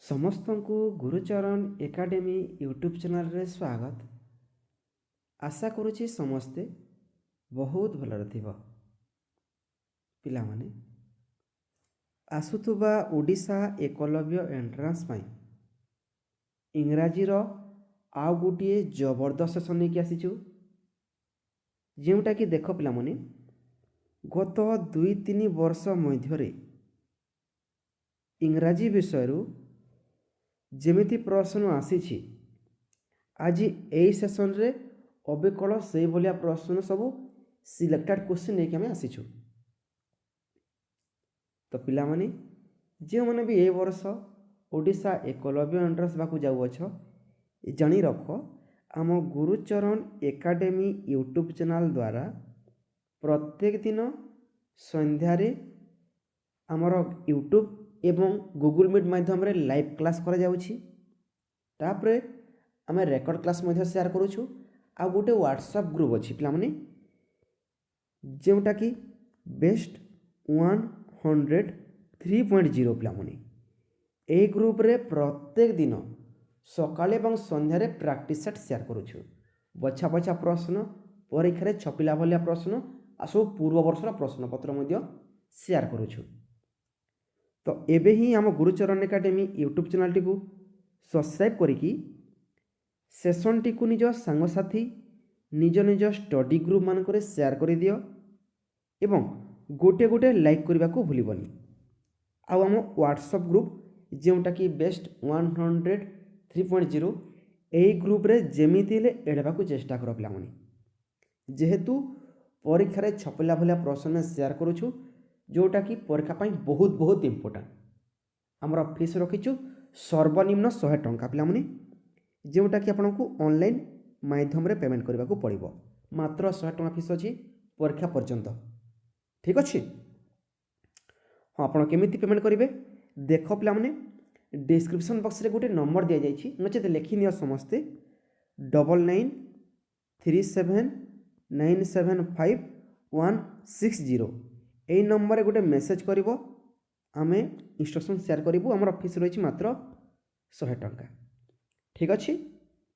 ସମସ୍ତଙ୍କୁ Gurucharan academy YouTube ଚ୍ୟାନେଲରେ ସ୍ୱାଗତ। ଆଶା କରୁଛି ସମସ୍ତେ ବହୁତ ଭଲରେ ଥିବ। ପିଲାମାନେ ଆସୁଥିବା ଓଡ଼ିଶା ଏକଲବ୍ୟ ଏଣ୍ଟ୍ରାନ୍ସ ପାଇଁ ଇଂରାଜୀର ଆଉ ଗୋଟିଏ ଜବରଦସ୍ତ ସେସନ୍ ନେଇକି ଆସିଛୁ, ଯେଉଁଟାକି ଦେଖ ପିଲାମାନେ ଗତ 2-3 ବର୍ଷ ମଧ୍ୟରେ ଇଂରାଜୀ ବିଷୟରୁ ଯେମିତି ପ୍ରଶ୍ନ ଆସିଛି, ଆଜି ଏହି ସେସନ୍ରେ ଅବିକଳ ସେଇଭଳିଆ ପ୍ରଶ୍ନ ସବୁ ସିଲେକ୍ଟେଡ୍ କ୍ୱେଶ୍ଚିନ୍ ନେଇକି ଆମେ ଆସିଛୁ। ତ ପିଲାମାନେ ଯେଉଁମାନେ ବି ଏ ବର୍ଷ ଓଡ଼ିଶା ଏକଲବ୍ୟ ଏଣ୍ଟ୍ରାନ୍ସ ହେବାକୁ ଯାଉଅଛ, ଜାଣି ରଖ ଆମ ଗୁରୁଚରଣ ଏକାଡେମୀ ୟୁଟ୍ୟୁବ୍ ଚ୍ୟାନେଲ୍ ଦ୍ୱାରା ପ୍ରତ୍ୟେକ ଦିନ ସନ୍ଧ୍ୟାରେ ଆମର ୟୁଟ୍ୟୁବ୍ ଏବଂ ଗୁଗୁଲ୍ ମିଟ୍ ମାଧ୍ୟମରେ ଲାଇଭ୍ କ୍ଲାସ୍ କରାଯାଉଛି। ତାପରେ ଆମେ ରେକର୍ଡ଼ କ୍ଲାସ୍ ମଧ୍ୟ ସେୟାର କରୁଛୁ। ଆଉ ଗୋଟେ ହ୍ୱାଟ୍ସଆପ୍ ଗ୍ରୁପ୍ ଅଛି ପିଲାମାନେ, ଯେଉଁଟାକି ବେଷ୍ଟ 100 3.0 ପିଲାମାନେ। ଏହି ଗ୍ରୁପ୍ରେ ପ୍ରତ୍ୟେକ ଦିନ ସକାଳେ ଏବଂ ସନ୍ଧ୍ୟାରେ ପ୍ରାକ୍ଟିସ୍ ସେଟ୍ ସେୟାର କରୁଛୁ। ବଛା ବଛା ପ୍ରଶ୍ନ, ପରୀକ୍ଷାରେ ଛପିଲା ଭଳିଆ ପ୍ରଶ୍ନ ଆଉ ସବୁ ପୂର୍ବ ବର୍ଷର ପ୍ରଶ୍ନପତ୍ର ମଧ୍ୟ ସେୟାର କରୁଛୁ। ତ ଏବେ ହିଁ ଆମ ଗୁରୁଚରଣ ଏକାଡେମୀ ୟୁଟ୍ୟୁବ୍ ଚ୍ୟାନେଲ୍ଟିକୁ ସବସ୍କ୍ରାଇବ୍ କରିକି ସେସନ୍ଟିକୁ ନିଜ ସାଙ୍ଗସାଥି ନିଜ ଷ୍ଟଡି ଗ୍ରୁପ୍ ମାନଙ୍କରେ ସେୟାର କରିଦିଅ ଏବଂ ଗୋଟେ ଲାଇକ୍ କରିବାକୁ ଭୁଲିବନି। ଆଉ ଆମ ହ୍ୱାଟ୍ସଆପ୍ ଗ୍ରୁପ୍ ଯେଉଁଟାକି ବେଷ୍ଟ 100 3.0, ଏହି ଗ୍ରୁପ୍ରେ ଯେମିତି ହେଲେ ଏଡ଼୍ ହେବାକୁ ଚେଷ୍ଟା କର ପିଲାମାନେ। ଯେହେତୁ ପରୀକ୍ଷାରେ ଛପିଲା ଭଳିଆ ପ୍ରଶ୍ନ ସେୟାର କରୁଛୁ, ଯେଉଁଟାକି ପରୀକ୍ଷା ପାଇଁ ବହୁତ ଇମ୍ପୋର୍ଟାଣ୍ଟ। ଆମର ଫିସ୍ ରଖିଛୁ ସର୍ବନିମ୍ନ 100 ଟଙ୍କା ପିଲାମାନେ, ଯେଉଁଟାକି ଆପଣଙ୍କୁ ଅନଲାଇନ୍ ମାଧ୍ୟମରେ ପେମେଣ୍ଟ କରିବାକୁ ପଡ଼ିବ। ମାତ୍ର 100 ଟଙ୍କା ଫିସ୍ ଅଛି ପରୀକ୍ଷା ପର୍ଯ୍ୟନ୍ତ। ଠିକ୍ ଅଛି? ହଁ, ଆପଣ କେମିତି ପେମେଣ୍ଟ କରିବେ ଦେଖ ପିଲାମାନେ, ଡିସ୍କ୍ରିପ୍ସନ୍ ବକ୍ସରେ ଗୋଟେ ନମ୍ବର ଦିଆଯାଇଛି, ନଚେତ ଲେଖିନିଅ ସମସ୍ତେ 9937975160। এই ନମ୍ବରରେ ଗୋଟେ ମେସେଜ୍ କରିବ, ଆମେ ଇନଷ୍ଟ୍ରକ୍ସନ୍ ସେୟାର କରିବୁ। ଆମର ଫିସ୍ ରହିଛି ମାତ୍ର 100 ଟଙ୍କା। ଠିକ୍ ଅଛି,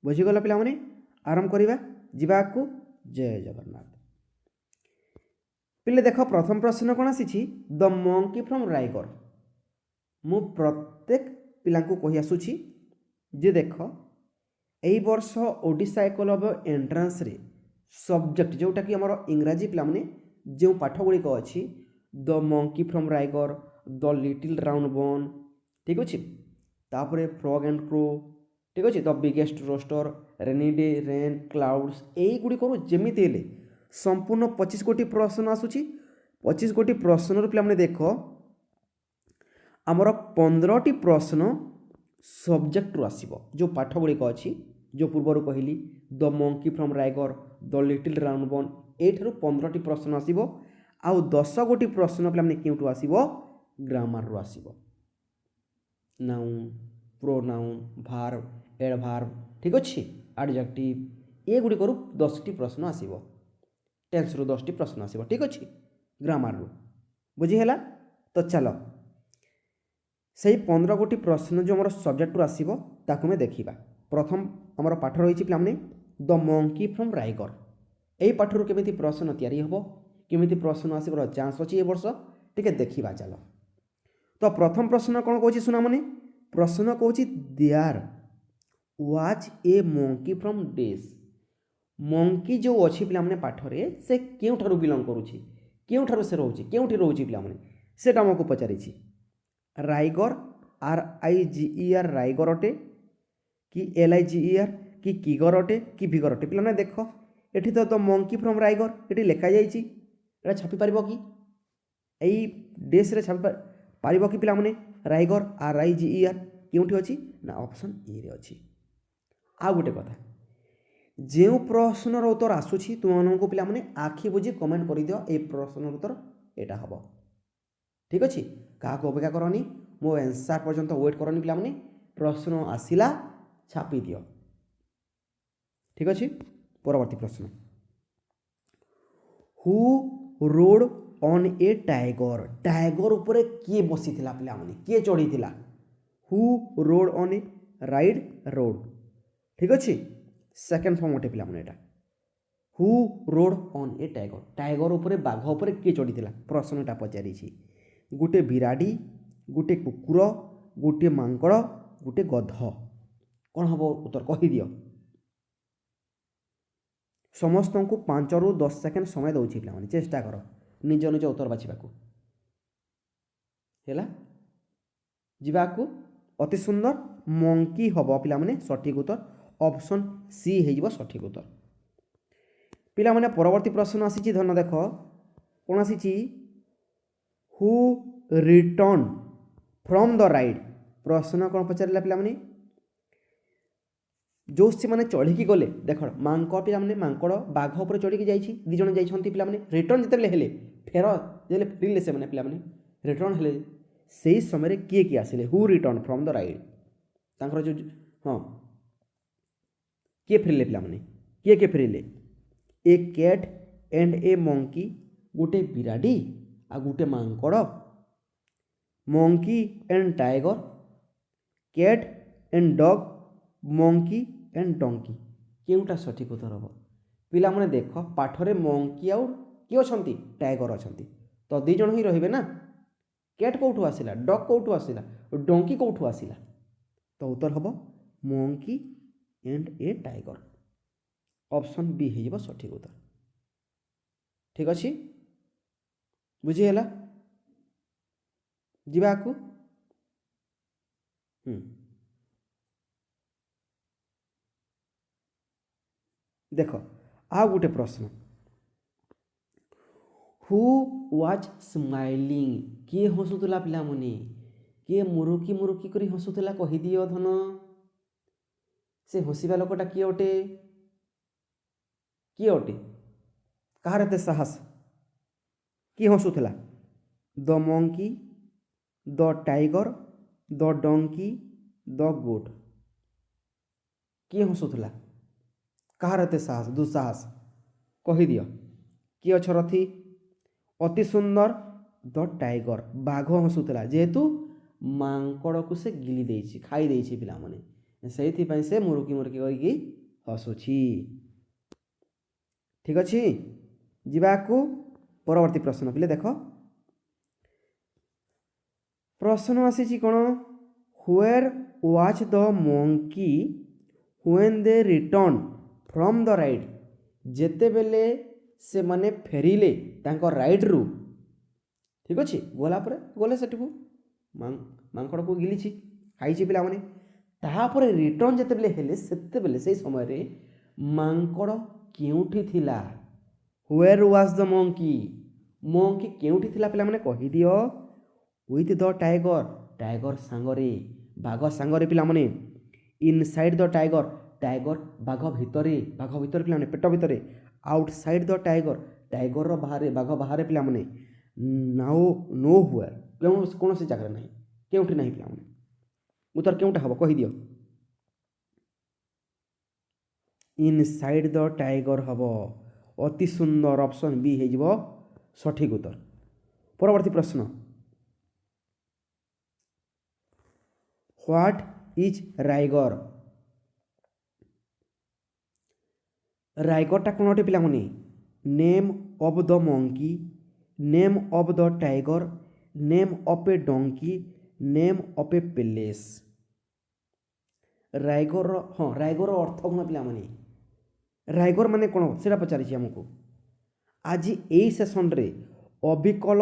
ବୁଝିଗଲ ପିଲାମାନେ? ଆରମ୍ଭ କରିବା, ଯିବାକୁ। ଜୟ ଜଗନ୍ନାଥ। ପିଲେ ଦେଖ ପ୍ରଥମ ପ୍ରଶ୍ନ କ'ଣ ଆସିଛି, ଦ ମଙ୍କି ଫ୍ରମ୍ ରାୟଗଡ଼। ମୁଁ ପ୍ରତ୍ୟେକ ପିଲାଙ୍କୁ କହି ଆସୁଛି ଯେ ଦେଖ ଏହି ବର୍ଷ ଓଡ଼ିଶା ଏକଲବ୍ୟ ଏଣ୍ଟ୍ରାନ୍ସରେ ସବଜେକ୍ଟ ଯେଉଁଟାକି ଆମର ଇଂରାଜୀ ପିଲାମାନେ ଯେଉଁ ପାଠ ଗୁଡ଼ିକ ଅଛି, the monkey from Rayagada, the little round bun, ଠିକ୍ ଅଛି, ତାପରେ ଫ୍ରଗ୍ ଆଣ୍ଡ କ୍ରୋ, ଠିକ୍ ଅଛି, the biggest rooster, rainy day, rain, clouds, এইଗୁଡ଼ିକରୁ ଯେମିତି ହେଲେ ସମ୍ପୂର୍ଣ୍ଣ 25 ଗୋଟି ପ୍ରଶ୍ନ ଆସୁଛି। 25 ଗୋଟି ପ୍ରଶ୍ନରୁ ପିଲାମାନେ ଦେଖ ଆମର 15ଟି ପ୍ରଶ୍ନ ସବଜେକ୍ଟରୁ ଆସିବ। ଯେଉଁ ପାଠ ଗୁଡ଼ିକ ଅଛି, ଯେଉଁ ପୂର୍ବରୁ କହିଲି the monkey from Rayagada, the little round bun, ଏଇଠାରୁ 15ଟି ପ୍ରଶ୍ନ ଆସିବ। ଆଉ 10 ଗୋଟି ପ୍ରଶ୍ନ ପିଲାମାନେ କେଉଁଠୁ ଆସିବ, ଗ୍ରାମାରରୁ ଆସିବ। ନାଉନ୍, ପ୍ରୋନାଉନ୍, ଭାର୍ବ, ଏଡଭାର୍ବ, ଠିକ୍ ଅଛି, ଆଡଜେକ୍ଟିଭ, ଏଗୁଡ଼ିକରୁ 10ଟି ପ୍ରଶ୍ନ ଆସିବ। ଟେନ୍ସରୁ 10ଟି ପ୍ରଶ୍ନ ଆସିବ। ଠିକ୍ ଅଛି, ଗ୍ରାମାରରୁ। ବୁଝି ହେଲା? ତ ଚାଲ ସେଇ 15 ଗୋଟି ପ୍ରଶ୍ନ ଯେଉଁ ଆମର ସବଜେକ୍ଟରୁ ଆସିବ ତାକୁ ଆମେ ଦେଖିବା। ପ୍ରଥମ ଆମର ପାଠ ରହିଛି ପିଲାମାନେ ଦ ମଙ୍କି ଫ୍ରମ୍ ରାୟଗଡ଼। ଏହି ପାଠରୁ କେମିତି ପ୍ରଶ୍ନ ତିଆରି ହେବ, କେମିତି ପ୍ରଶ୍ନ ଆସିବାର ଚାନ୍ସ ଅଛି ଏ ବର୍ଷ, ଟିକେ ଦେଖିବା ଚାଲ। ତ ପ୍ରଥମ ପ୍ରଶ୍ନ କ'ଣ କହୁଛି ଶୁଣା ମାନେ, ପ୍ରଶ୍ନ କହୁଛି there was a monkey from ଡେସ୍। ମଙ୍କି ଯେଉଁ ଅଛି ପିଲାମାନେ ପାଠରେ, ସେ କେଉଁଠାରୁ ବିଲଙ୍ଗ କରୁଛି, କେଉଁଠାରୁ ସେ ରହୁଛି, କେଉଁଠି ରହୁଛି ପିଲାମାନେ, ସେଟା ଆମକୁ ପଚାରିଛି। ରାଇଗଡ଼, RIGER ରାଇଗଡ଼ ଅଟେ, କି LIGER, କି କିଗର ଅଟେ, କି ଭିଗର ଅଟେ। ପିଲାମାନେ ଦେଖ ଏଠି ତ ମଙ୍କି ଫ୍ରମ୍ ରାଇଗଡ଼ ଏଠି ଲେଖାଯାଇଛି, ଏଇଟା ଛାପିପାରିବ କି, ଏଇ ଡେସ୍ରେ ଛାପି ପାରିବ କି ପିଲାମାନେ? ରାଇଗଡ଼ RIGER କେଉଁଠି ଅଛି ନା ଅପସନ୍ ଏରେ ଅଛି। ଆଉ ଗୋଟେ କଥା, ଯେଉଁ ପ୍ରଶ୍ନର ଉତ୍ତର ଆସୁଛି ତୁମମାନଙ୍କୁ ପିଲାମାନେ ଆଖି ବୁଝି କମେଣ୍ଟ କରିଦିଅ, এই ପ୍ରଶ୍ନର ଉତ୍ତର ଏଇଟା ହେବ। ଠିକ୍ ଅଛି, କାହାକୁ ଅପେକ୍ଷା କରନି, ମୋ ଆନ୍ସାର ପର୍ଯ୍ୟନ୍ତ ୱେଟ୍ କରନି ପିଲାମାନେ, ପ୍ରଶ୍ନ ଆସିଲା ଛାପି ଦିଅ। ଠିକ୍ ଅଛି, ପରବର୍ତ୍ତୀ ପ୍ରଶ୍ନ, who rode on a tiger. Tiger ଉପରେ କିଏ ବସିଥିଲା ପିଲାମାନେ, କିଏ ଚଢ଼ିଥିଲା? Who rode on a ride rode ठीक अच्छे सेकेंड फॉर्म अटे पिला एटा who rode on a tiger tiger उपरे बाघ उपरे किए चढ़ी प्रश्नटा पचारि गोटे बिराड़ी गोटे कुकुर गोटे मांकड़ गोटे गध कौन हम उत्तर कहीदि समस्त को 5 ରୁ 10 सेकेंड समय दूसरी पे चेष्टा कर निज निज उत्तर बाछा है जावाक अति सुंदर मंकी हम पे सठिक उत्तर ऑप्शन सी हो सठिक उत्तर पिला माने परवर्ती प्रश्न आसी धन देख कौन आसी who return from the ride प्रश्न कौन पचारा पे जो से मैंने चढ़ी गले देख मांक पे मांकड़ बाघ पर चढ़ी जाइए दी जन जाइए पे रिटर्न जिते हेले फेर जो फेरिले से पे रिटर्न हेले से समय किए किए आसिले who return from the ride जो हाँ किए फेरिले पे किए फेरिले a cat and a monkey गोटे बिराड़ी आ गोटे मांकड़ monkey and tiger cat and dog monkey and donkey केउटा सठिक उत्तर हम पिला माने देख पाठरे मंकी आउ किए अछंती टाइगर अछंती तो दी जण ही रहिबे ना कैट कोठू आसिला डॉग कोठू आसिला डंकी कोठू आसिला तो उत्तर हम monkey and a tiger option B हो सठिक उत्तर ठीक अच्छे बुझीगला जावाक देख आ गोटे प्रश्न हु वाज स्माइलिंग किए हसुला पिला मुनि किए मुरुकी मुरुकी करी हसुला कहीदि धन से हसवा लोकटा किए अटे किए अटे कहार एते साहस किए हसुला the monkey the tiger the donkey the goat किए हसुला कहार एते साहस दुस्साहस कहीदि किए अच्छ रथी अति सुंदर द टाइगर बाघ हसुला जेहेतु मांकड़ को से गिली देछि खाई देछि पिला माने से से मुरुकी मुरुकी करके हसुछि ठीक अच्छे जावाक परवर्ती प्रश्न पिले देख प्रश्न आसी कौन where was the monkey when they return from the ride जेते बेले से माने फेरिले तांको राइड रु ठीक अच्छे गला गले से मांकड़ को गिली खाई पिला माने तापर रिटर्न जेते बेले हेले सेते बेले से समय रे मांकड़ केउठी थिला where was the monkey monkey केउठी थिला पिला माने कहि दियो विथ द टाइगर टाइगर सांगरे बाघ सांगरे पिला माने इनसाइड द टाइगर टाइगर बाघ भितरे पिला माने पेट भितरे आउटसाइड द टाइगर टाइगर रो बाहर बाघ बाहर पिला माने नाउ नो व्हेयर कौन से जगह नहीं केउठी नहीं पिला माने उत्तर केउटा हबो कहि दियो इनसाइड द टाइगर हबो अति सुंदर ऑप्शन बी हे जिवो सठिक उत्तर परवर्ती प्रश्न व्हाट इज राइगर राइगरटा कौन अटे पिला माने name of the monkey name of the tiger name of a donkey name of a place राइगर हाँ राइगर अर्थ कौन पिला माने राइगर माने कौन से पचारि आमको आज यही सेसन रे अविकल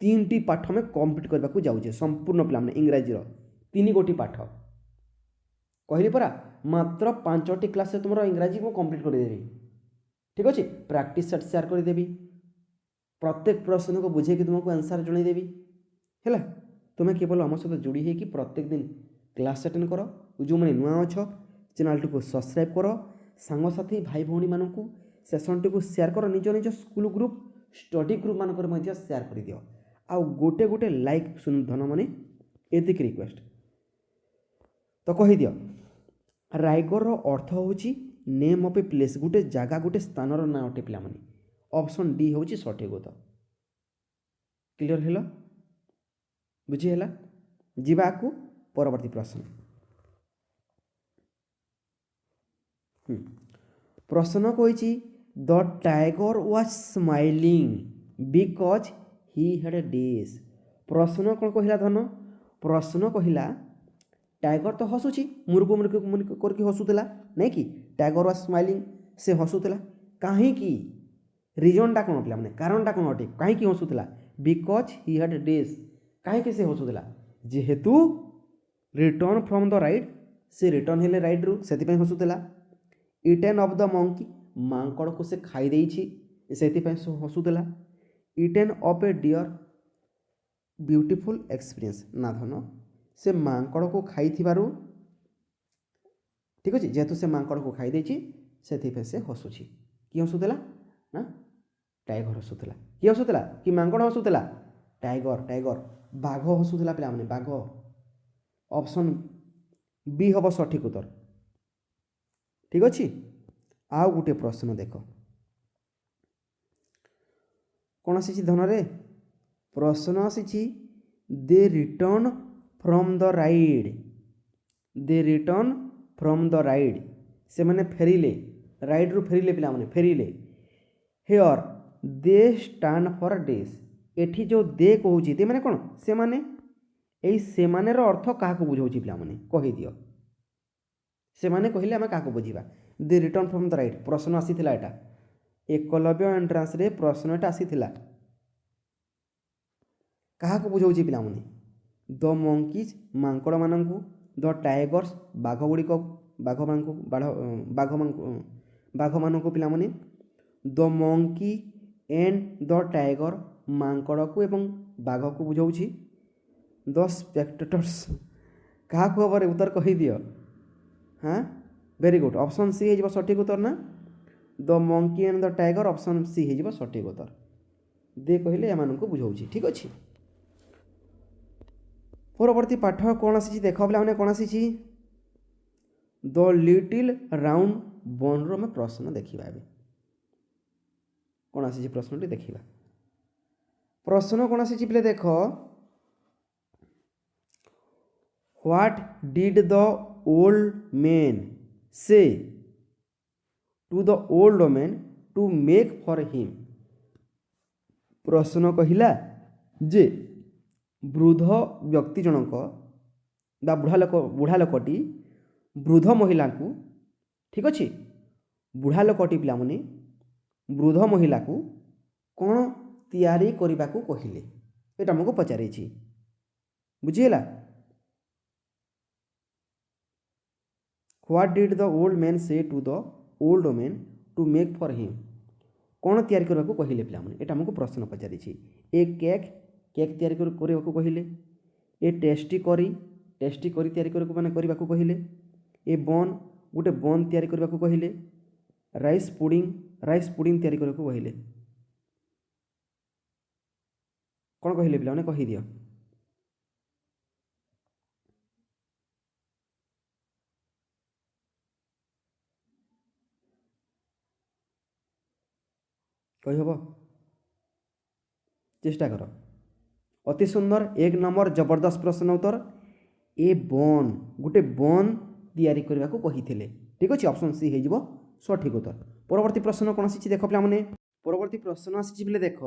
3टी पाठ में कंप्लीट करने को जाऊे संपूर्ण पिला इंग्राजी 3 गोटी पाठ कहली परा मात्र 5टी क्लास से तुम इंग्राजी को कंप्लीट करदेवी ठीक अच्छे प्रैक्टिस सेट शेयर करदेवी प्रत्येक प्रश्न को बुझे कि तुमको आंसर जनईदेवी है तुम्हें केवल आम सहित जोड़ी है कि प्रत्येक दिन क्लास अटेंड कर जो मैंने नुआ अच्छ चैनल टी को सब्सक्राइब कर सांगसाथी भाई भौणी मानू सेसन टी को शेयर कर निज निज स्कूल ग्रुप स्टडी ग्रुप मानक शेयर कर दियो आ गोटे गोटे लाइक सुन धन माने एतिक रिक्वेस्ट तो कही दियो राइगर अर्थ होची नेम ऑफ ए प्लेस गोटे जगह गोटे स्थानर ना अटे पिला माने ऑप्शन डी होची सठिक उत्तर क्लियर हेलो बुझी हैला जीवा को परवर्ती प्रश्न प्रश्न कही the tiger was smiling because he had days प्रश्न कौन कहला धन प्रश्न कहला टाइगर तो हसुची मुर्गु मुर्गु मुर्गु करके हसुला नहीं कि टाइगर वाज स्माइलिंग से हसुला कहीं रिजनटा कौन पे मैंने कारणटा कौन अटे कहीं हसुला बिकज ही हैड डेज कहीं से हसुला जेहेतु रिटर्न फ्रॉम द राइड से रिटर्न हेले राइड रु से हसुला इटेन ऑफ द मंकी मांकड़ को से खाई देइछि से हसुला eaten of a dear beautiful experience ना धन से मांकड़ को खाई थिबारु ठीक अच्छे जेहेतु से मांकड़ को खाई देइछि से हसुछि कि हसुला ना टाइगर हसुला कि हसुला कि मांकड़ हसुला टाइगर टाइगर बाघ हसुला पे मैंने बाघ ऑप्शन बी हम सठिक उत्तर ठीक अच्छे आउ गोटे प्रश्न देख कौन आसी धन रे प्रश्न आसी दे रिटर्न फ्रॉम द राइड दे रिटर्न फ्रॉम द राइड से मैंने फेरिले राइड रु फेरिले पिला माने फेरिले here they stand for days एठी जो दे कहूची दे माने कौन से माने एई से माने रो अर्थ काहा को बुझाउची पिला माने कहि दियो से माने कहिले हम काहा को बुझीबा दे रिटर्न फ्रॉम द राइड प्रश्न आसीथिला एटा एकलव्य एंट्रांस रे प्रश्नटा आसीथिला काहा को बुझाउची पिला माने द मंकीज मांकड़ मानंकु द टाइगर्स बाघ गुड़िक बाघ मानकु बाघ मानकु पिला माने the monkey and the tiger मांकड़ को एवं बाघ को बुझाउची द स्पेक्टेटर्स क्या खबर उत्तर कही दियो हाँ वेरी गुड ऑप्शन सी है सठिक उत्तर ना the monkey and the tiger option C है सठिक उत्तर दे कहले एमान को बुझाउची ठीक अच्छे परवर्ती पाठ कौन आसी देख पे कौन आसी द लिटिल राउंड बन रो आम प्रश्न देखा कौन आसी प्रश्न देखा प्रश्न कौन आसी पे देख what did the old man say to the old man to make for him प्रश्न कहला जे वृद्ध व्यक्ति जनक बा बुढ़ा लोकटी वृद्ध महिला को ठीक अच्छे बुढ़ा लोकटी पिला माने वृद्ध महिला को कौन तैयारी करने को कहले ये आमको पचारे बुझीगला what did the old man say to the old man to make for him कौन तैयारी करने को कहले पिला माने ये आमको प्रश्न पचारी ए केक केक तैयारी करने को कहले ए टेस्टी करी तैयारी करने को कहले ए बन गोटे बन तैयारी करने को कहले राइस पुडिंग तैयारी करने को कहले कौन कहले पिला कही दियो कही हम चेष्टा कर अति सुंदर एक नंबर जबरदस्त प्रश्न उत्तर ए बन गोटे बन तैयारी करने को कही ठीक अच्छे ऑप्शन सी हो सठिक उत्तर परवर्ती प्रश्न कौन आसी देख पे मैंने परवर्ती प्रश्न आसी देख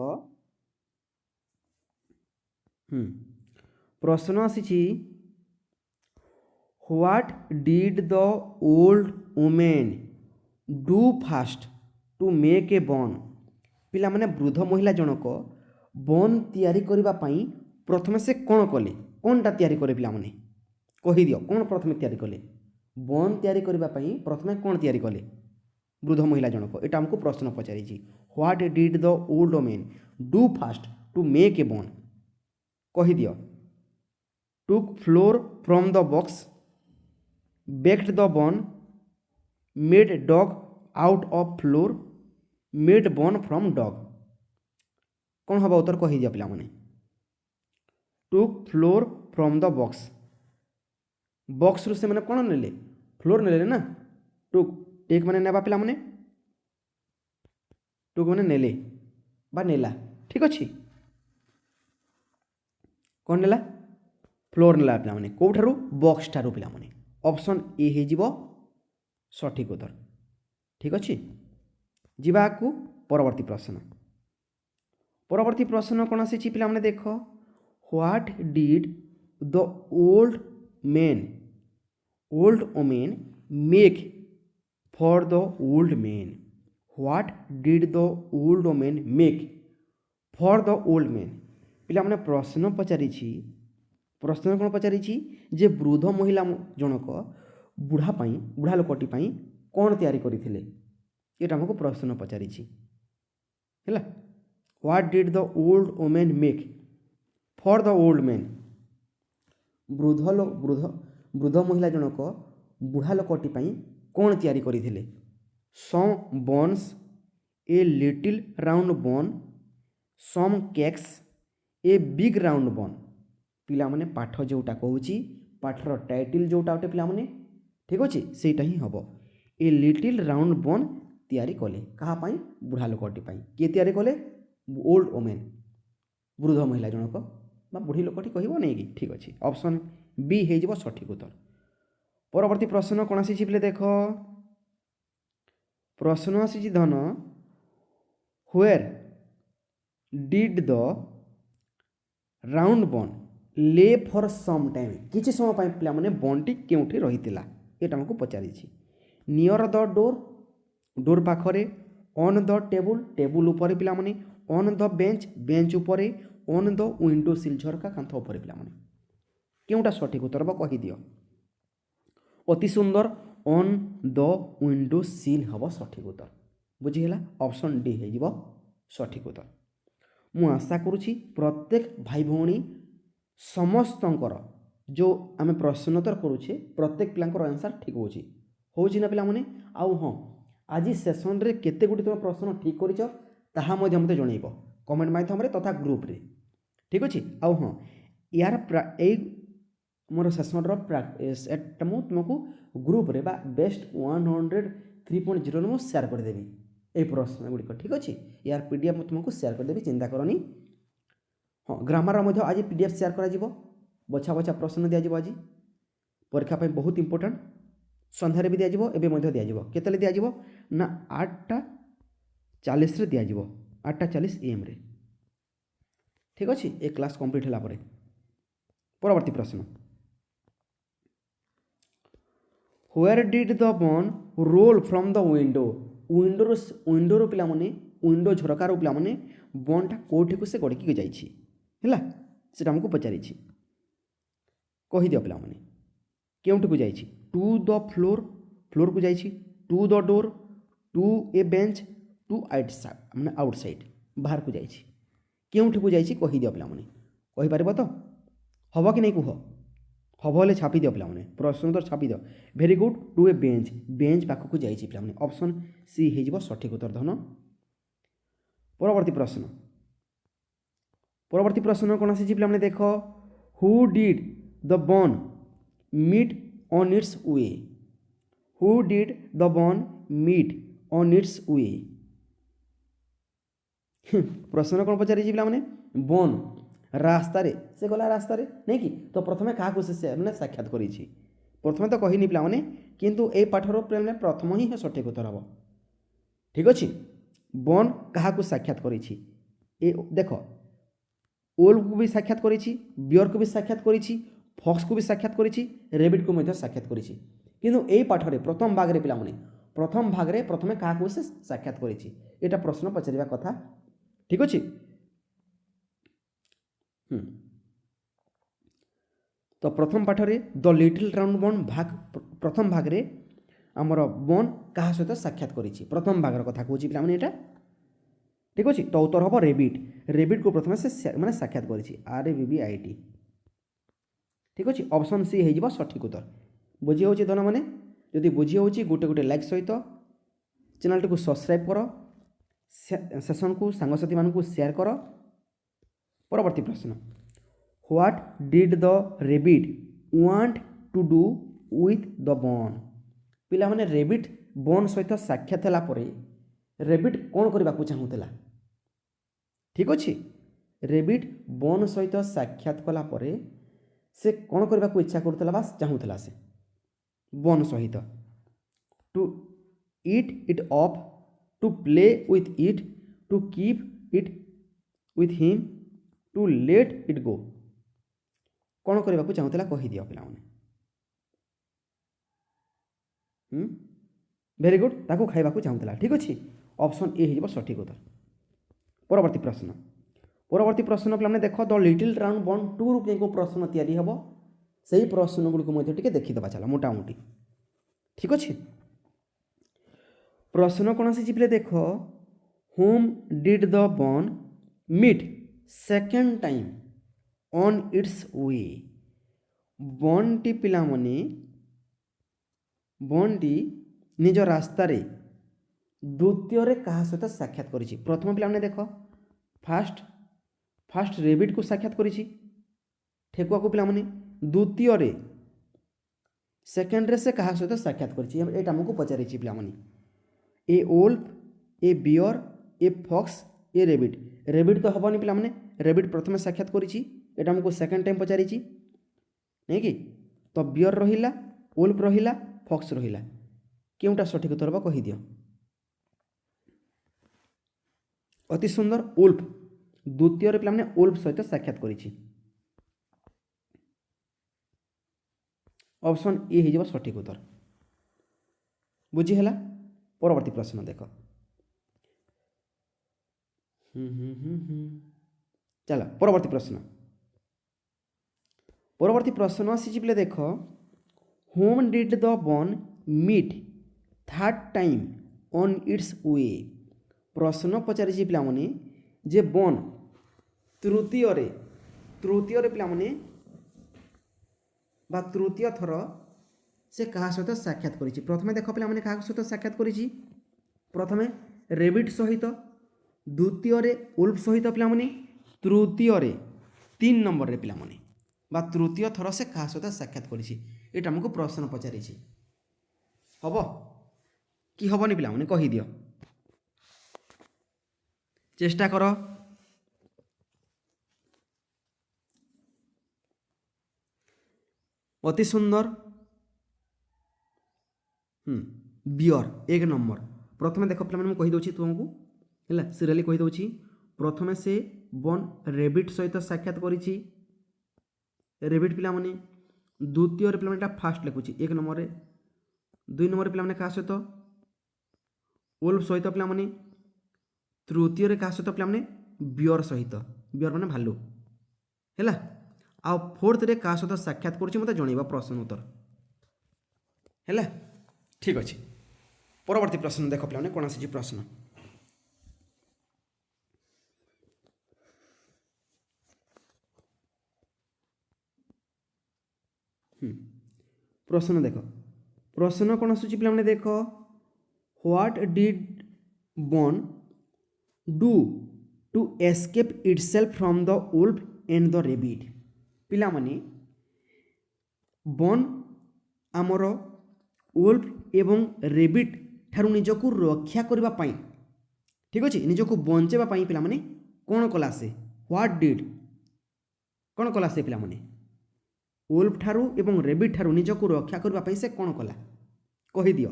प्रश्न आसी what did the old women do first to make a bun पिला माने वृद्ध महिला जनक बन तैयारी करबा पई प्रथमे से कौन कले कौनटा तैयारी करे पिला माने कही दियो कौन प्रथमे तैयारी कले बन तैयारी करबा पई प्रथमे कौन तैयारी कले वृद्ध महिला जनक एटा हमको प्रश्न पचारी what did the old women do first to make a bun कही दियो took flour from the box baked the bun made dough out of flour made bun from dough कौन हम उत्तर कही दिया पे took flour from the box रु से मैंने कौन नेले फ्लोर नेले ना टुक टेक मैंने नेबा पिला माने टुक मैंने नेले बा नेला ठीक अच्छे कौन नेला फ्लोर नेला पिलामाने कोठारू बॉक्स ठारू पिलामाने ऑप्शन ए हे जीवो सठिक उत्तर। ठीक अछि जीवा को परवर्ती प्रश्न। परवर्ती प्रश्न कौन आसी पिलामाने देख what did the old woman make for the old man. What did the old woman make for the old man. पिलामाने प्रश्न पचारि प्रश्न कौन पचारि जे वृद्ध महिला जनक बुढ़ा लोकटी कौन तैयारी करथिले ये हमको प्रश्न पचारि है। What did the old woman make for the old man. वृद्ध महिला जनक बुढ़ा लोकटी कौन तैयारी करथिले। Some buns a little round bun some cakes a big round bun. पिला माने पाठ जोटा कहूँ पाठर टाइटल जोटा उठे पिला माने ठीक अच्छे सेटा ही हम ए लिटिल राउंड बॉन तैयारी कले कहाँ बुढ़ा लोकटी किए तैयारी कले ओल्ड ओमेन वृद्ध महिला जनक बा बुढ़ी लोकटी कह नहीं कि ठीक अच्छे ऑप्शन बी हो सठिक उत्तर। परवर्ती प्रश्न कौन आसी पे देख प्रश्न आसी धन व्हेयर डिड द राउंड बॉन ले फॉर सम टाइम किसी समय पिला माने बॉन्टी केउठी रहितिला एटा हमको पचारि नियर द डोर पाखरे ऑन द टेबुल ऊपर पिला माने ऑन द बेंच ऊपर ऑन द विंडो सिल झरका कांथ ऊपर पिला माने केउटा सठिक उत्तर बा कहि दियो। अति सुंदर ऑन द विंडो सिल हम सठिक उत्तर बुझीगला ऑप्शन डी हो सठिक उत्तर। मु आशा करुँची प्रत्येक भाई भौणी समस्तंकर जो आम प्रश्नोत्तर करुचे प्रत्येक पिलांकर आंसर ठीक होची ना पिला माने आउ हाँ आज सेसन रे केते गुटी तुम प्रश्न ठीक करिछ ताहा मते मते जणैबो कमेंट माध्यम रे तथा ग्रुप रे ठीक अछि। आउ हाँ यार ए मोर सेसन रो प्रैक्टिस एटा मु तुमको ग्रुप रे बा बेस्ट 103.0 मु शेयर कर देबी ए प्रश्न गुड़िक ठीक अच्छे यार पीडीएफ मैं तुमको शेयर करदेवी चिंता करनी। हाँ ग्रामर आज पीडीएफ शेयर कर बछा बछा प्रश्न दिज्व आज परीक्षा बहुत इंपोर्टेंट सन्धार भी दिज्व एवं दिज्व केतले दिज्व ना 8:40 दिज्व 8:40 AM रे ठीक अच्छे ए क्लास कंप्लीट होला परे। परवर्ती प्रश्न where did the bun roll from the window window पिला माने विंडो झरकार पिला माने बॉन्टा कोठी को से गड़की जाइछि हैला सेटा हमको पचारि कहि दियो पिला माने केउठी को जाइछि टू द फ्लोर को जाइछि to the door to a bench to outside बाहर को जाइछि केउठी को जाइछि कहि दियो पिला माने कहि परबो तो हबो कि नहीं कुह हब हेल्ले छापी दियो पे प्रश्न तो छापी दियो very good to a bench पाखक जाइए पे ऑप्शन सी हो सठिक उत्तर धन। परवर्ती प्रश्न कौन आसी पे देख who did the bun meet on its way who did the bun meet on its way प्रश्न कौन पचारि पे बॉन रास्तार से गला रास्तार नहीं कि तो प्रथमे क्या मैंने साक्षात कर प्रथमे तो कहनी पे मैंने किंतु ए पाठर पे प्रथम ही सठिक उत्तर हम ठीक अच्छे बन क्या साक्षात कर देख ओल को भी साक्षात कर बियर को भी साक्षात कर फक्स को भी साक्षात कर रेबिट को साक्षात कर किंतु ए पाठरे प्रथम भाग पे प्रथम भाग में प्रथमे क्या साक्षात कर प्रश्न पचार कथा ठीक अच्छे। तो प्रथम पाठरे द लिटिल राउंड बॉन भाग प्रथम भाग रे आमर बॉन क्या सहित साक्षात कर प्रथम भागर कथा कहूँ पे यहाँ ठीक अच्छे तो उत्तर हम रेबिट को प्रथम से मैंने साक्षात कर RABBIT ठीक अच्छे ऑप्शन सी हो सठिक उत्तर बुझी हो धन मैंने जदि बुझी हो गोटे गोटे लाइक सहित चैनल को सब्सक्राइब कर सेशन को सांगसाथी मानू शेयर कर। परवर्ती प्रश्न what did the rabbit want to do with the bun पिला माने रेबिट बॉन सहित साक्षात होला परे रेबिट कौन करबा को चाहूला ठीक अच्छे रेबिट बॉन सहित साक्षात कला परे से कौन करने को इच्छा करुला बा चाहूला से बन सहित to eat it up to play with it to keep it with him to let it go कौन करने को चाहूला कहीदिव पे वेरी गुड ताकू खाइबा चाहूला ठीक अच्छे ऑप्शन ए हो सठिक उत्तर। परवर्ती प्रश्न पे देख the little round bun to रू प्रश्न तैयारी हम से प्रश्न गुड़िक देखीदे चल मोटामोटी ठीक अच्छे। प्रश्न कौन आसी पे देख whom did the bun meet second time on its way bun टी निज रास्तार द्वितीय क्या सहित साक्षात करी प्रथम पे देख फास्ट रेबिट को साक्षात करी ठेकुआ को पे द्वितीय सेकेंड से क्या सहित साक्षात करमको पचारि पे a wolf a bear a fox a rabbit rabbit तो हेनी पे रेबिट प्रथम साक्षात करमको सेकेंड टाइम पचारि नहीं कि तो बियर रहिला ओल्फ रहिला फॉक्स रहिला केउटा सठिक उत्तर बा कहि दियो। अति सुंदर ओल्फ द्वितीय पे ओल्फ सहित साक्षात करी ऑप्शन ए हो सठिक उत्तर बुझीला। परवर्ती प्रश्न देख चल परवर्ती प्रश्न आसी पे देख whom did the bun meet third time on its way प्रश्न पचारि पे जे बन तृतीय पे तृतीय थर से क्या सहित साक्षात करी प्रथम देख पे क्या सहित साक्षात करी प्रथम रेबिट सहित द्वितीय उल्फ सहित पे तृतीय 3 नंबर पे तृतीय थर से क्या सहित साक्षात करी आमको प्रश्न पचारि हम कि हेनी पे कहीदिव चेष्टा कर अति सुंदर बियर 1 नंबर प्रथम देख पे कहीदे तुमको है सीरियली कहीदे प्रथम से बन रेबिट सहित साक्षात करी रेबिट पे द्वितीय पे फास्ट लिखुची 1 नंबर 2 नंबर पे क्या सहित ओल्फ सहित पे तृतीय क्या सहित पे बियर सहित बियर माने भालू है आ फोर्थ रे क्या सहित साक्षात कर मत जन प्रश्न उत्तर है ठीक अच्छे। परवर्ती प्रश्न देख पे कौन आसी प्रश्न प्रश्न देख प्रश्न कौन आसूँ पे देख what did bun do to escape itself from the wolf and the rabbit पिला माने बन आमर वुल्फ एवं रेबिट ठारू निजको रक्षा करबा पाई ठीक अच्छे निजको बंचेबा पाई पिला माने कौन कला से व्हाट डिड कौन कला से पिला माने वुल्फ ठारू एवं रेबिट ठारू निजको रक्षा करबा पाई से कौन कला कहि दियो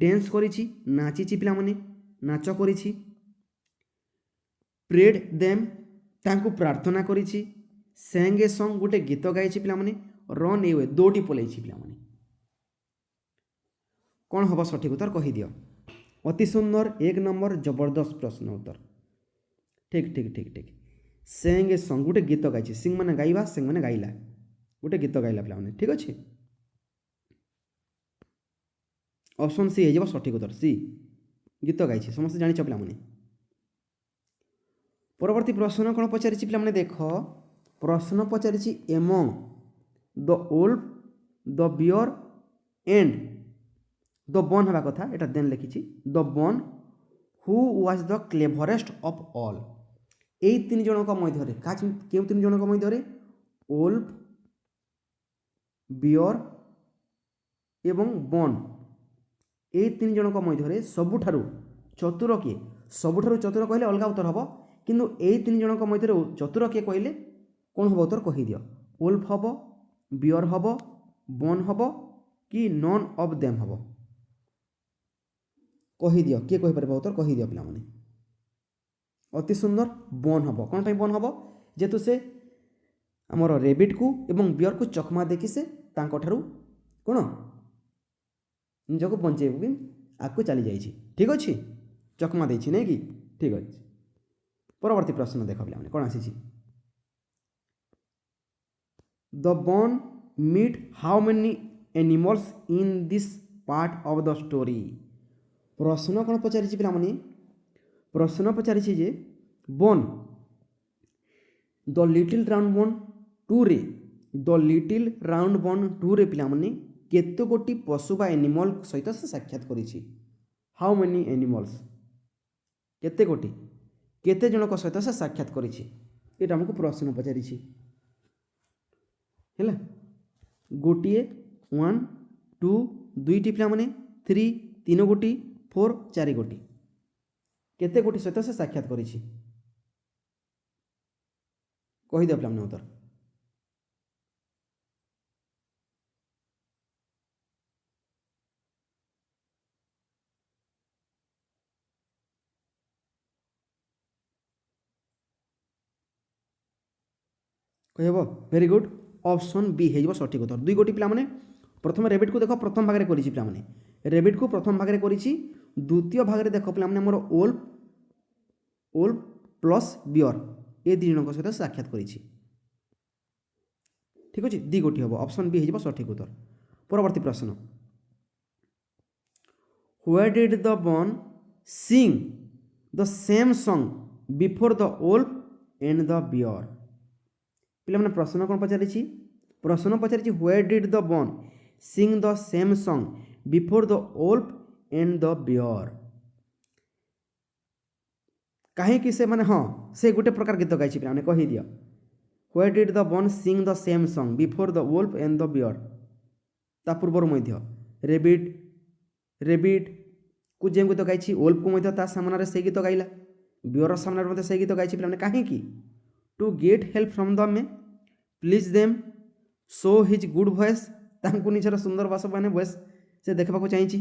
डांस करिछि नाचिछि पिला माने नाच करिछि प्रेड देम तांको प्रार्थना करिछि सेंगे सॉन्ग गोटे गीत गाइछि पिला माने रन ए वे दौड़ी पलैछि पिला माने कौन हम सठिक उत्तर कहि दियो अति सुंदर 1 नंबर जबरदस्त प्रश्न उत्तर ठीक ठीक ठीक ठीक सेंगे सॉन्ग गोटे गीत गाइछि सिंग माने गाइबा सिंग माने गाइला गोटे गीत गाइला पिला माने ठीक अच्छे ऑप्शन सी हो सठिक उत्तर सी गीत गाई समस्त जान पे परवर्ती प्रश्न कौन पचारि पे देख प्रश्न पचारि among the wolf the bear and the bun हवा कथा एटा देन लिखी the bun who was the cleverest of all यही 3 जनक मध्य क्यों 3 जनक मध्य वुल्फ बियर एवं बन यही 3 जनक मध्य सबुठारु चतुर किए सबुठारु चतुर कहले अलग उत्तर हम किंतु यही 3 जनक मध्य चतुर किए कहले कौन हम उत्तर कही दियो वुल्फ हम बियर हम बन हम कि नन ऑफ देम हम कही दियो किए कहि परबो उत्तर कही दियो पिला माने अति सुंदर बन हम कौन पे बन हम जेतु से आमर रेबिट को एवं बियर को चकमा देखि से तांको ठारू कोन निजको बंचेबो कि आगको चली जाइए ठीक अच्छे चकमा देछि नहीं कि ठीक अच्छे परवर्ती प्रश्न देख पिला माने कौन आसी the bun meet how many animals in this part of the story प्रश्न कौन पचारि पिला माने प्रश्न पचारि जे bun the little round bun to रे the little round bun to रे पिला माने केते गोटी पशु बा एनिमल सहित से साक्षात करिछि हाउ मेनी एनिमल्स केते गोटी केते जनक सहित से साक्षात करिछि एटा हमको प्रश्न पचारिछि हैला गोटिए 1 2 दुईटी पिला माने 3 तीन गोटी 4 4 गोटी केते गोटी सहित से साक्षात करिछि कहि दे पिला माने उत्तर कहब वेरी गुड ऑप्शन बी है सठिक उत्तर दुई गोटी पिला माने प्रथम रेबिट को देख प्रथम भाग में करिछि पिला माने रेबिट को प्रथम भाग में करिछि द्वितीय भाग में देख पिला माने हमर ओल्फ ओल्फ प्लस बियर ए दी जनक सहित साक्षात करिछि ठीक अछि दी गोटी हबो ऑप्शन बी है सठिक उत्तर परवर्ती प्रश्न where did the bun sing the same song before the wolf and the bear पिला माने प्रश्न कौन पचारि प्रश्न पचारि where did the bun sing the same song before the wolf and the bear कहीं से माने हाँ से गोटे प्रकार गीत गाई पिला माने कहि दियो where did the bun sing the same song before the wolf and the bear ता पूर्वर मध्य रेबिट रेबिट को जे गीत गाई वोल्फ को मध्य ता सामने से गीत गाइला बियर सामने मध्य से गीत गाई पिला माने कहीं to get help from the may please them show his good voice तांको निजर सुंदर बास माने वॉइस से देखा चाहिए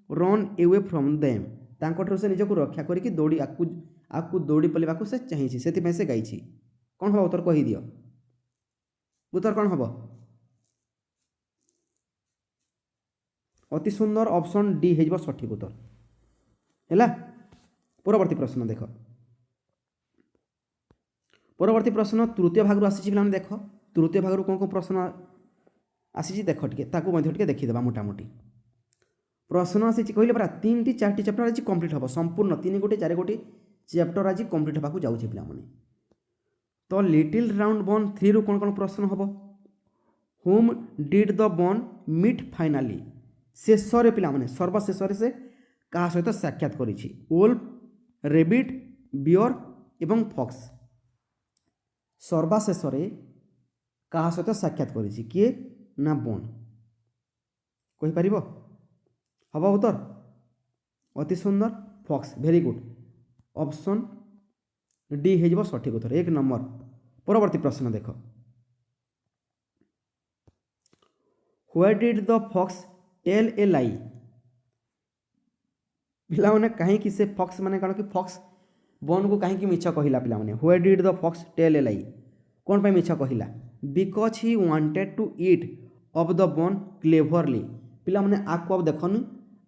रन एवे फ्रॉम देम तांको से निजको रक्षा करके दौड़ी आकु दौड़ी पलिबाकू से चाहिए से गाई कौन हम उत्तर कही दियो उत्तर कौन हम अति सुंदर ऑप्शन डी है सठिक उत्तर है परवर्ती प्रश्न देख परवर्ती प्रश्न तृतीय भाग आसी पे देख तृतीय भाग कौन कौन प्रश्न आसी देख टे देखीदे मोटामोटी प्रश्न आसी कहले परा 3टी 4टी चैप्टर आज कंप्लीट हम संपूर्ण 3 गोटी 4 गोटी चैप्टर आज कंप्लीट होगा जाऊँचे पे तो लिटिल राउंड बन 3 रु कौन कौन प्रश्न हम whom did the bun meet finally शेष पे सर्वशेष से क्या सहित साक्षात करिछि वोल्फ रेबिट बियर एवं फॉक्स सर्वशेष क्या सहित साक्षात करिछि किए ना बन कहि परिबो हवा उत्तर अति सुंदर fox very good option D है सठिक उत्तर 1 नंबर परवर्ती प्रश्न देख where did the fox tell a lie पिला माने कहीं से फॉक्स माने कौन कि फॉक्स बन को कहीं मिछ कहला पिला माने where did the fox tell a lie कौन पे मिछ कहला because he wanted to eat of the bun cleverly पिला माने आको अब देखनु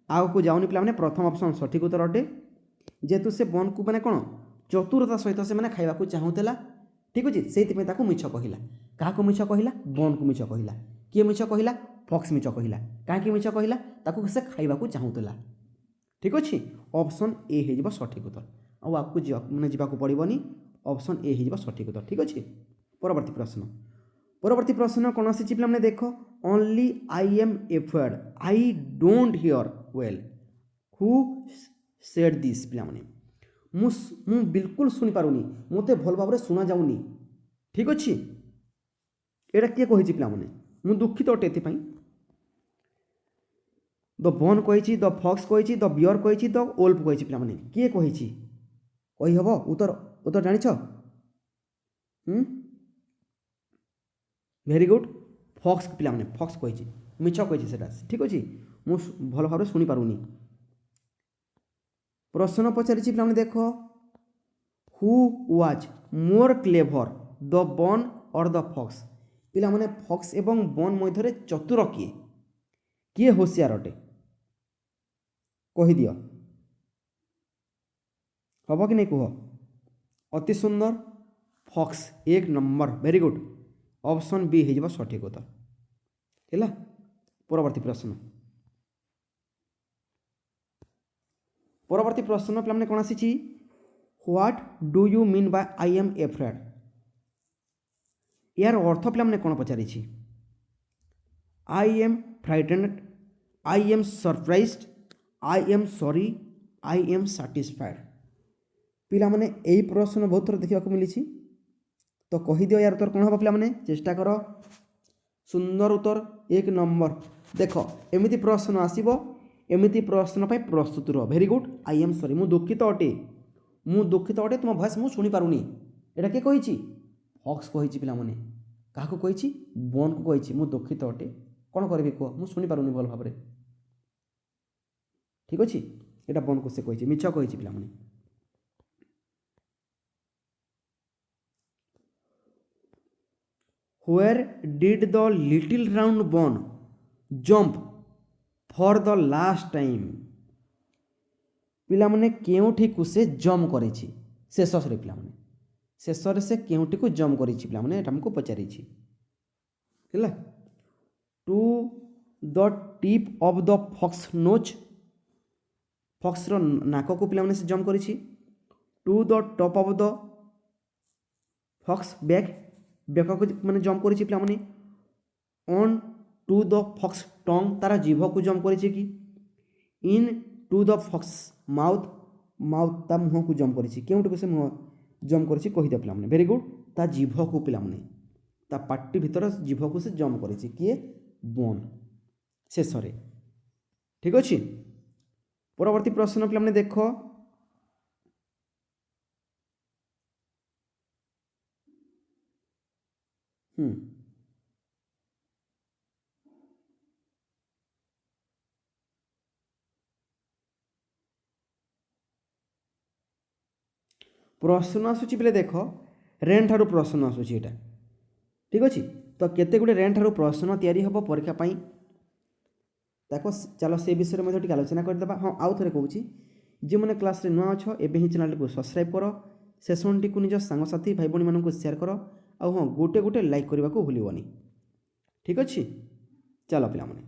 आग को जाऊनी पिला माने प्रथम ऑप्शन सठिक उत्तर अटे जेतु से बन को माने कौन चतुरता सहित से माने खाइबा को चाहूला ठीक अच्छे से ताकू मिछ कहला क्या मिछ कहला बन को मिछ कहला किए मिछ कहला फॉक्स मिछ कहला कहीं मिछ कहला ताकू से खाइबा को चाहूला ठीक अच्छे ऑप्शन ए हो सठिक उत्तर आपको मैंने जावाक पड़ोनी ऑप्शन ए हो सठिक उत्तर ठीक अच्छे परवर्ती प्रश्न कौन आसी पे देख only I am afraid I don't hear well who said this पिला माने मु बिल्कुल सुनी पारुनी मते भल भाव शुणा जाऊनी ठीक अच्छे एटा किए कही पिला माने मु दुखित अटे एथि द बन कही द फॉक्स कही द बियर कही द वोल्फ कही पिला माने किए कही कही हम उत्तर उत्तर जानिछ वेरी गुड ଫକ୍ସ ପିଲାମାନେ ଫକ୍ସ କହିଛି, ମିଛ କହିଛି ସେଟା, ଠିକ୍ ଅଛି। ମୁଁ ଭଲ ଭାବରେ ଶୁଣିପାରୁନି। ପ୍ରଶ୍ନ ପଚାରିଛି ପିଲାମାନେ ଦେଖ, ହୁ ୱାଜ୍ ମୋର୍ କ୍ଲେଭର ଦ ବନ୍ ଅର୍ ଦ ଫକ୍ସ। ପିଲାମାନେ ଫକ୍ସ ଏବଂ ବନ୍ ମଧ୍ୟରେ ଚତୁର କିଏ, କିଏ ହୋସିଆର ଅଟେ କହିଦିଅ, ହବ କି ନାହିଁ କୁହ। ଅତି ସୁନ୍ଦର, ଫକ୍ସ 1 number, very good. Option B ହେଇଯିବ ସଠିକ୍ ଉତ୍ତର ହେଲା। ପରବର୍ତ୍ତୀ ପ୍ରଶ୍ନ, ପରବର୍ତ୍ତୀ ପ୍ରଶ୍ନ ପିଲାମାନେ କ'ଣ ଆସିଛି, what do you mean by I am afraid. यार अर्थ पे हमने कौन पचारि, I am frightened, I am surprised, I am sorry, I am satisfied. पिला माने यही प्रश्न बहुत थर देखा मिली, तो कहीदिव यार उत्तर कौन हम पे, चेष्टा कर। सुंदर उत्तर 1 नंबर। देख एमती प्रश्न आसो, एमती प्रश्न पर प्रस्तुत रह, very good. I am sorry, मुझे दुखित अटे, मुझे दुखित अटे, तुम भॉइस मुझे शुणी पारुनी, एटा किए कही, फक्स कही पिला माने, क्या कही, बन को कही, मुझे दुखित अटे, कौन करी कह, मुझे शुणी पारुनी भल भाव, ठीक अच्छे। यहाँ बन को से कही, मिछ कही पिला माने। Where did the little round bun jump for the last time। पिला माने केउठी को से जम करेछि, शेष रे पिला माने, शेष रे से केउठी को जम करेछि पिला माने, एटा हमको पचारिछि हैला। To the tip of the fox nose, fox रो नाक को पिला माने से जम करेछि। To the top of the fox back, back को मैंने जम करेछि पिला माने। On to the fox tongue, तारा जीभ को जम करेछि कि। In to the fox mouth, mouth ता मुह को जम करेछि, केउठी को से मुह जम करेछि कहि दे पिला माने, वेरी गुड। ता जीभ को पिला माने, ता पाटी भीतर जीभ को से जम करेछि किए, बोन, शेष रे, ठीक अछि। परवर्ती प्रश्न पिला माने देखो, प्रश्न आसूची पे देख, रेन ठारू प्रश्न आसूची एटा, ठीक अच्छे। तो केते गुडे रेन ठारू प्रश्न तैयारी हम परीक्षा पाई, ताको चलो से विषय में टिके आलोचना करदेबा। हाँ आउ थे कहूँ, जो मैंने क्लास रे नुआ अच्छ एबे ही चैनल को सब्सक्राइब कर, सेशन टी को निज सांगसाथी भाई भाई मानक शेयर कर, आ हाँ गोटे गोटे लाइक करने को भूलनी, ठीक अच्छे। चलो पिला माने,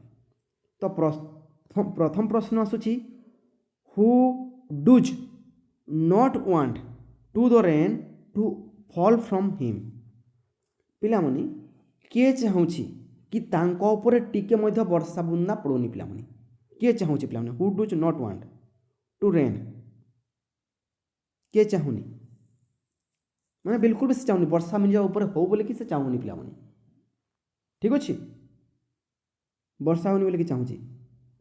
तो प्रथम प्रश्न आसूची, who does not want to the rain to fall from him. पिला माने किए चाहूँची कि तांको ऊपर टिके मध्य वर्षा बुंदा पड़ोनी, पिला माने किए चाहूँची पिला माने, who does not want to rain, किए चाहूनी माने बिल्कुल भी से चाहूनी वर्षा मिल जाओ ऊपर हो बोले कि से चाहूनी पिला माने, ठीक अच्छे। वर्षा होनी बोले कि चाहूँची,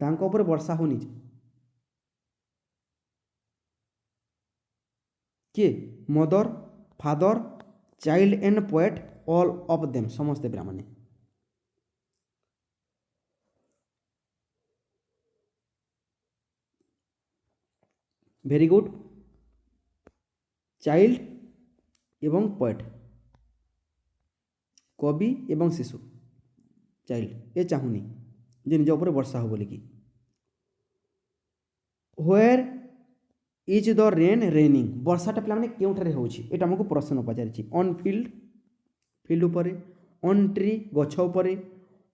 तांको ऊपर वर्षा होनी, किए, mother, father, child and poet, all of them, समस्ते पिला माने। Very good. चाइल्ड एवं पोएट, कवि एवं शिशु, चाइल्ड ये चाहूनी जे निज ऊपर वर्षा हो बोले कि। Where is the rain raining, वर्षाटा पिला माने केउठारे होउछि, एटा हमको प्रश्न पचारिछि। ऑन फील्ड, फील्ड ऊपर, ऑन ट्री गछ ऊपर,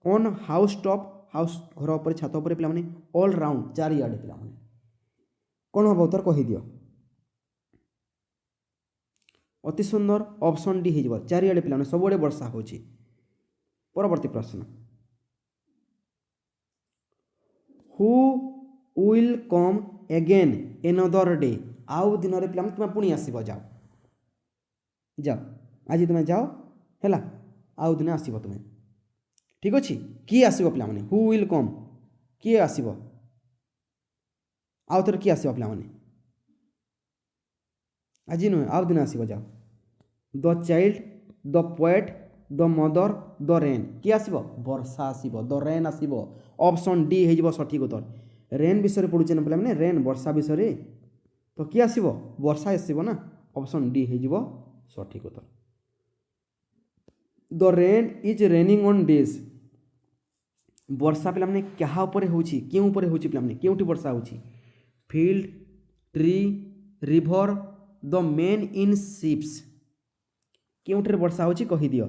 ऑन हाउस टॉप, हाउस घर ऊपर छात ऊपर पिला माने, ऑल राउंड चारिआडे पिला माने, कौन हम उत्तर कहि दियो। अति सुंदर, ऑप्शन डी हो, चारिआडे पिला माने सबुआडे वर्षा होछि। परवर्ती प्रश्न, who will come again another day, आउ दिन रे पिला तुम पुणी आसब, जाओ जाओ आज तुम जाओ है, आउ दिन आसब तुम, ठीक अच्छे। किए आसब पिला माने, हु विल कम, किए आसब, आउ थे किए आसब पिला माने, आज नुहे आउ दिन आसब, जाओ। The child, the poet, the mother the rain किए आसब वर्षा आसब द रेन आसब ऑप्शन डी हो सठिक उत्तर रेन विषय पढ़ुचे ना पे रेन वर्षा विषय तो किए आसब वर्षा आसब ना ऑप्शन डी हो सठिक उत्तर the rain is raining on days वर्षा पे क्या क्यों पे क्योंटी वर्षा हो field tree river the men in ships क्योंठे वर्षा हो कहीदियो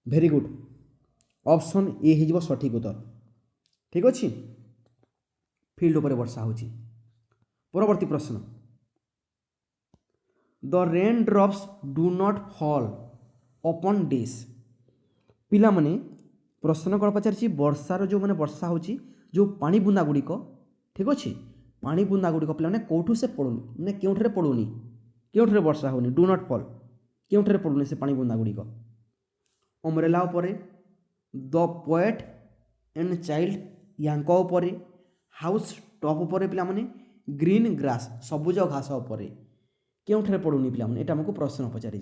वेरी गुड ऑप्शन ए हो सठिक उत्तर ठीक अच्छे फील्ड उपर वर्षा हो परवर्ती प्रश्न the rain drops do not fall upon days पिला माने प्रश्न कौन पचार वर्षार जो मैंने वर्षा हो जो पानी बुंदा गुड़िक ठीक अच्छे पानी बुंदा गुड़िक पे कौटू से पड़ूनी मैंने क्योंठे पड़ूनी क्योंठे वर्षा होनी डू नॉट फॉल क्योंठे पड़ूनी से पानी बुंदा गुड़िक अम्ब्रेला उपरे the poet and child rank उपरे हाउस टॉप उपरे पिला माने ग्रीन ग्रास सबुज घास उपरे क्योंठे पड़ूनी पिला माने एटा हमको प्रश्न पचारि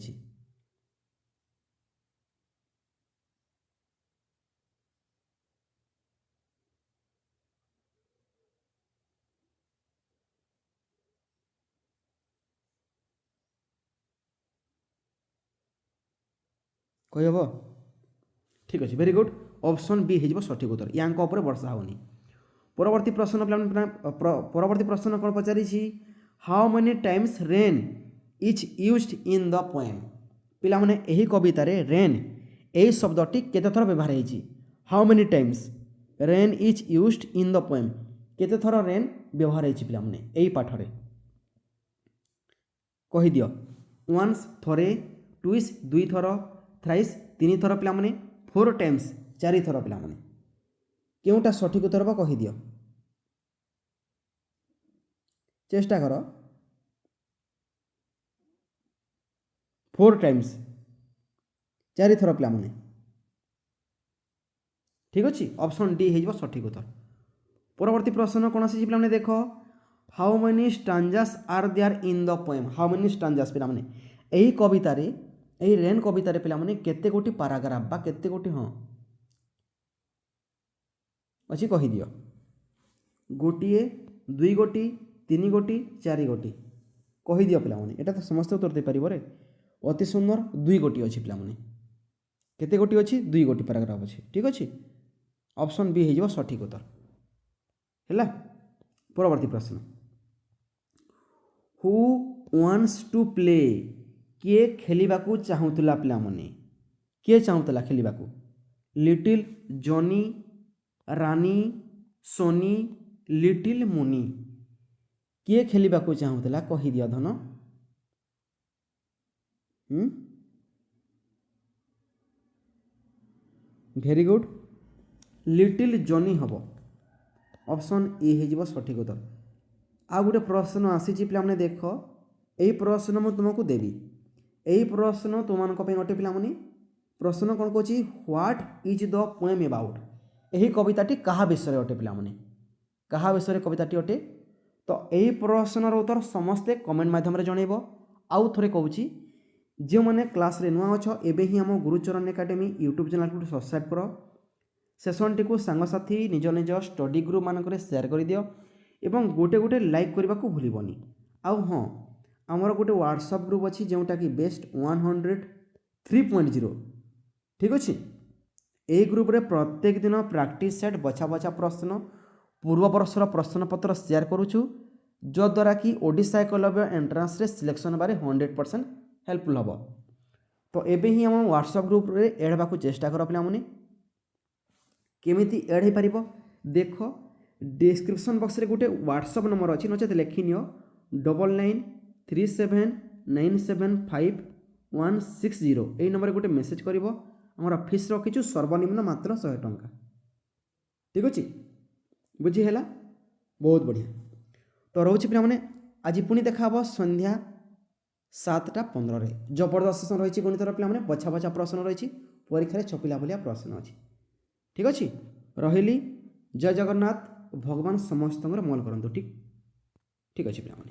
कही हम ठीक अच्छे वेरी गुड ऑप्शन बी हो सठिक उत्तर यांक उपर वर्षा होनी परवर्ती प्रश्न परवर्ती प्रश्न कौन पचारि how many times rain is used in the poem पिला माने एही कवितार रेन यही शब्दटी केते थर व्यवहार होती how many times rain is used in the poem केते थर रेन व्यवहार होती पिला माने एही पाठरे कहीदियो वन्स थरे ट्विस दुई थर थ्राइस तीन थर पिला माने 4 टाइम्स 4 थर पिला माने केउटा सठिक उत्तर बा कहीदियो चेष्टा कर 4 टाइम्स 4 थर पिला माने ठीक अच्छे ऑप्शन डी हो सठिक उत्तर परवर्ती प्रश्न कौन आसी पे देख how many stanzas are there in the poem how many stanzas पिला माने एही कवितार यही रेन कवितार पिला माने केते गोटी पाराग्राफ बा केते गोटी हाँ अच्छी कहीदियो गोटे दुई गोटी तीन गोटी 4 गोटी कहीदियो पिला माने एटा तो समस्त उत्तर दे पारिबो रे अति सुंदर 2 गोटी अच्छी पिला माने केते गोटी अच्छी 2 गोटी पाराग्राफ अच्छी ठीक अच्छे ऑप्शन बी हो सठिक उत्तर है परवर्ती प्रश्न हु वांट्स टू प्ले किए खेलिबाकू चाहूला पिला माने किए चाहूला खेलिबाकू लिटिल जॉनी रानी सोनी लिटिल मुनी किए खेलिबाकू चाहूला कहीदियो धन वेरी गुड लिटिल जॉनी हम ऑप्शन ए हो सठिक उत्तर आ गोटे प्रश्न आसी पे देख यही प्रश्न मुझे तुमको देवी यही प्रश्न तुम गोटे पे प्रश्न कौन कौन what is the poem about यही कविताटी क्या विषय अटे पे क्या विषय कविताटी अटे तो यही प्रश्नर उत्तर समस्ते कमेंट माध्यम जनइब आउ थे कहूँ जो मैंने क्लास रे नुआ अच्छ एवं ही आम गुरुचरण एकेडमी यूट्यूब चैनल को सब्सक्राइब कर सेसन टी सांगसाथी निज निज स्टडी ग्रुप मानक शेयर कर दियो एवं गोटे गोटे लाइक करने को भूलबनी आउ हाँ आमर गोटे व्हाट्सएप ग्रुप अच्छी जोटा कि बेस्ट 103.0 ठीक अच्छे यही ग्रुप रे प्रत्येक दिन प्रैक्टिस सेट बछा बछा प्रश्न पूर्व वर्षर प्रश्नपत्र शेयर करुचु जद्वारा कि ओडिशा एकलव्य एंट्रांस रे सिलेक्शन बारे 100% हेल्पफुल हम तो एबे ही आम व्हाट्सएप ग्रुप रे ऐड होगा चेष्टा कर पे केमिति ऐड हो पार देख डिस्क्रिप्शन बॉक्स रे गोटे व्हाट्सएप नंबर अच्छी नचेत लिखि नियो 9937975160 यही नंबर गोटे मेसेज कर आमर फीस रखीचु सर्वनिम्न मात्र 100 टंका ठीक अच्छे बुझीगला बहुत बढ़िया तो रोचे पे आज पुणी देखा संध्या 7:15 जबरदस्त सेसन रही गणितर पे बछा बछा प्रश्न रही परीक्षा छपिला भलिया प्रश्न अच्छी ठीक अच्छे रही जय जगन्नाथ भगवान समस्त मंगल करंतु ठीक ठीक अच्छे पे